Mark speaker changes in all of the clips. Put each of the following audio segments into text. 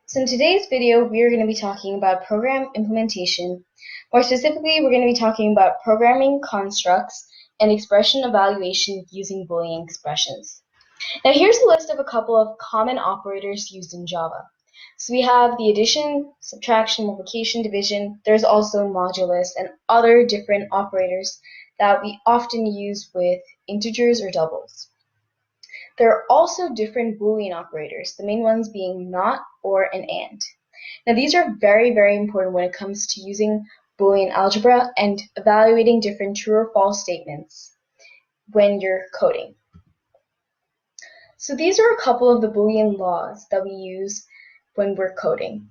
Speaker 1: So in today's video, we are going to be talking about program implementation. More specifically, we're going to be talking about programming constructs and expression evaluation using Boolean expressions. Now here's a list of a couple of common operators used in Java. So we have the addition, subtraction, multiplication, division. There's also modulus and other different operators that we often use with integers or doubles. There are also different Boolean operators, the main ones being not, or, and. Now these are very, very important when it comes to using Boolean algebra and evaluating different true or false statements when you're coding. So these are a couple of the Boolean laws that we use when we're coding.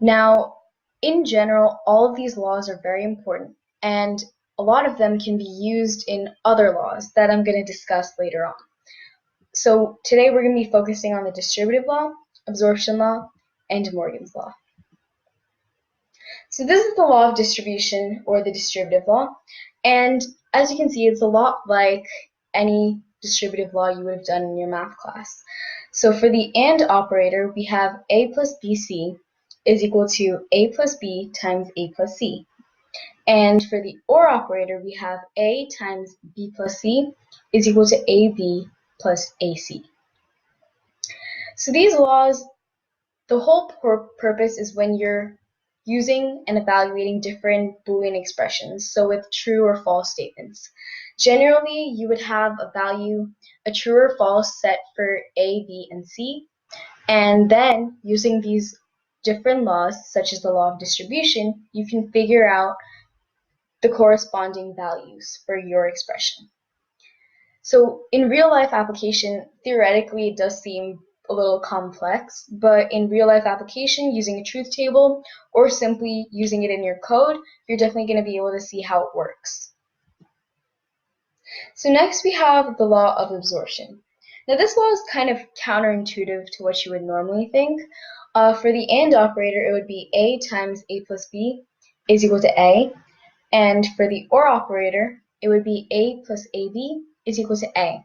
Speaker 1: Now, in general, all of these laws are very important, and a lot of them can be used in other laws that I'm going to discuss later on. So today we're going to be focusing on the distributive law, absorption law, and Morgan's law. So this is the law of distribution, or the distributive law, and as you can see, it's a lot like any distributive law you would have done in your math class. So for the AND operator, we have A plus BC is equal to A plus B times A plus C. And for the OR operator, we have A times B plus C is equal to AB plus AC. So these laws, the whole purpose is when you're using and evaluating different Boolean expressions, so with true or false statements. Generally, you would have a value, a true or false set for A, B, and C, and then using these different laws, such as the law of distribution, you can figure out the corresponding values for your expression. So in real life application, theoretically it does seem a little complex, but in real life application, using a truth table or simply using it in your code, you're definitely going to be able to see how it works. So next we have the law of absorption. Now this law is kind of counterintuitive to what you would normally think. For the AND operator, it would be A times A plus B is equal to A, and for the OR operator, it would be A plus AB is equal to A.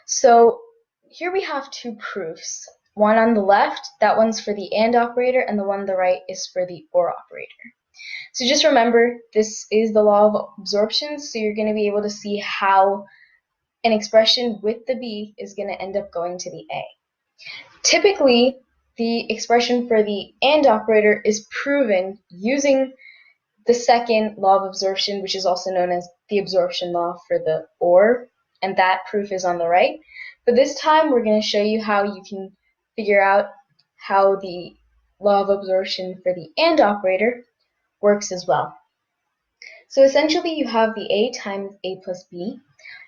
Speaker 1: So here we have two proofs. One on the left, that one's for the AND operator, and the one on the right is for the OR operator. So just remember, this is the law of absorption, so you're going to be able to see how an expression with the B is going to end up going to the A. Typically, the expression for the AND operator is proven using the second law of absorption, which is also known as the absorption law for the OR, and that proof is on the right. But this time we're going to show you how you can figure out how the law of absorption for the AND operator works as well. So essentially you have the A times A plus B,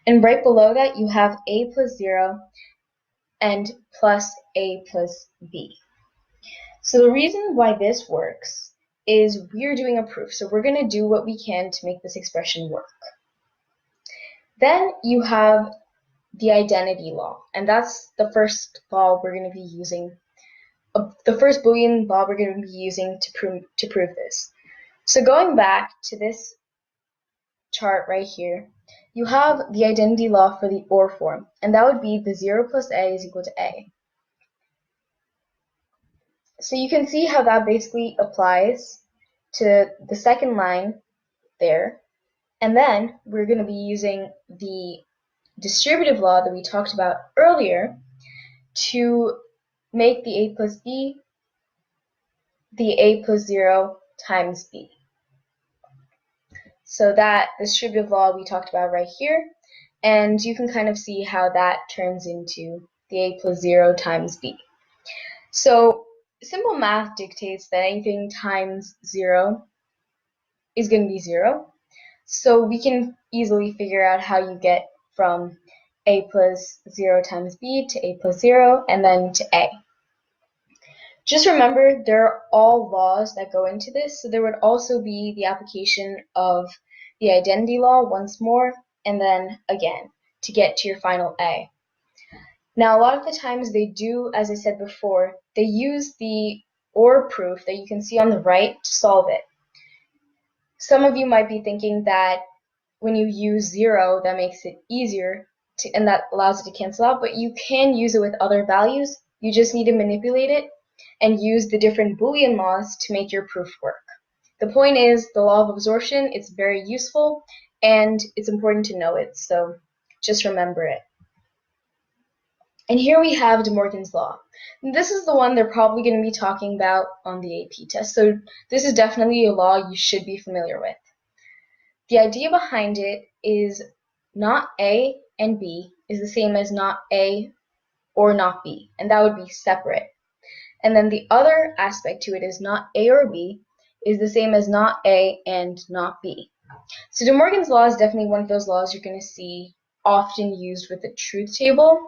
Speaker 1: and right below that you have A plus 0 and plus A plus B. So the reason why this works is we're doing a proof, so we're going to do what we can to make this expression work. Then you have the identity law, and that's the first law we're going to be using, the first Boolean law we're going to be using to prove this. So going back to this chart right here, you have the identity law for the OR form, and that would be the 0 plus A is equal to A. So you can see how that basically applies to the second line there, and then we're going to be using the distributive law that we talked about earlier to make the A plus B the A plus 0 times B. So that distributive law we talked about right here, and you can kind of see how that turns into the A plus 0 times B. So simple math dictates that anything times 0 is going to be 0. So we can easily figure out how you get from A plus 0 times B to A plus 0 and then to A. Just remember, there are all laws that go into this, so there would also be the application of the identity law once more, and then again, to get to your final A. Now, a lot of the times they do, as I said before, they use the OR proof that you can see on the right to solve it. Some of you might be thinking that when you use 0, that makes it easier, and that allows it to cancel out, but you can use it with other values, You just need to manipulate it and use the different Boolean laws to make your proof work. The point is, the law of absorption is very useful and it's important to know it, so just remember it. And here we have De Morgan's law. This is the one they're probably going to be talking about on the AP test, so this is definitely a law you should be familiar with. The idea behind it is not A and B is the same as not A or not B, and that would be separate. And then the other aspect to it is not A or B is the same as not A and not B. So De Morgan's law is definitely one of those laws you're going to see often used with the truth table.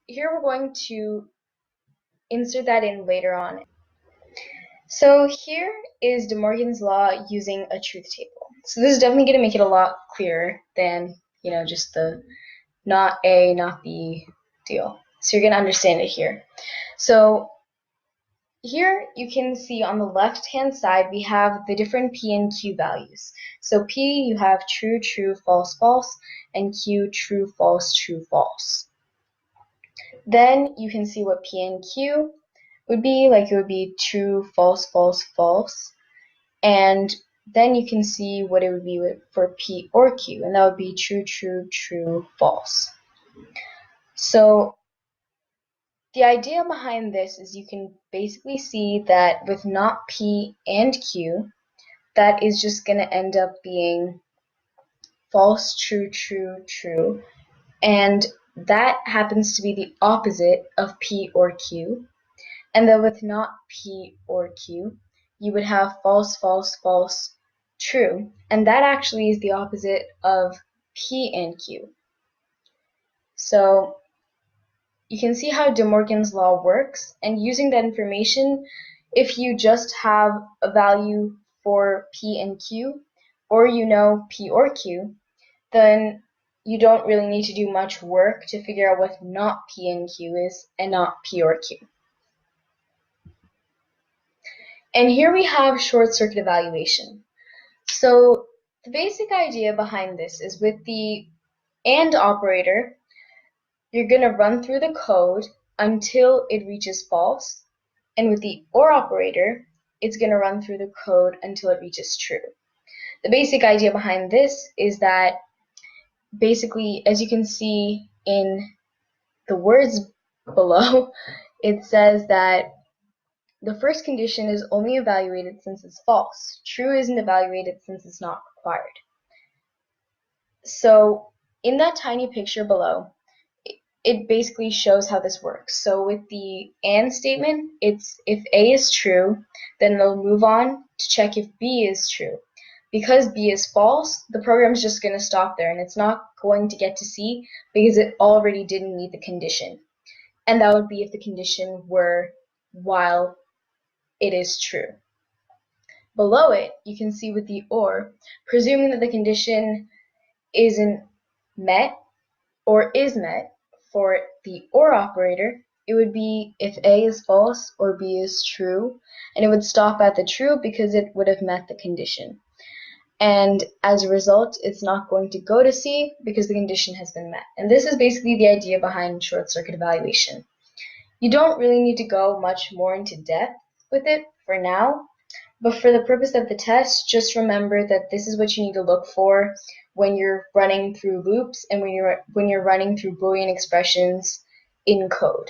Speaker 1: Here we're going to insert that in later on. So here is De Morgan's law using a truth table. So this is definitely going to make it a lot clearer than, just the not A, not B deal. So you're going to understand it here. So here you can see on the left-hand side we have the different P and Q values. So P, you have true, true, false, false, and Q, true, false, true, false. Then you can see what P and Q would be, like it would be true, false, false, false. And then you can see what it would be for P or Q, and that would be true, true, true, false. So the idea behind this is you can basically see that with not P and Q, that is just going to end up being false, true, true, true. And that happens to be the opposite of P or Q. And then with not P or Q, you would have false, false, false, true. And that actually is the opposite of P and Q. So you can see how De Morgan's law works, and using that information, if you just have a value for P and Q, or you know P or Q, then you don't really need to do much work to figure out what not P and Q is and not P or Q. And here we have short-circuit evaluation. So the basic idea behind this is with the AND operator, you're going to run through the code until it reaches false, and with the OR operator, it's going to run through the code until it reaches true. The basic idea behind this is that basically, as you can see in the words below, it says that the first condition is only evaluated since it's false. True isn't evaluated since it's not required. So in that tiny picture below, it basically shows how this works. So with the AND statement, it's if A is true, then they'll move on to check if B is true. Because B is false, the program's just going to stop there, and it's not going to get to C because it already didn't meet the condition. And that would be if the condition were while it is true. Below it, you can see with the OR, presuming that the condition isn't met or is met, for the OR operator, it would be if A is false or B is true, and it would stop at the true because it would have met the condition. And as a result, it's not going to go to C because the condition has been met. And this is basically the idea behind short-circuit evaluation. You don't really need to go much more into depth with it for now, but for the purpose of the test, just remember that this is what you need to look for when you're running through loops and when you're running through Boolean expressions in code.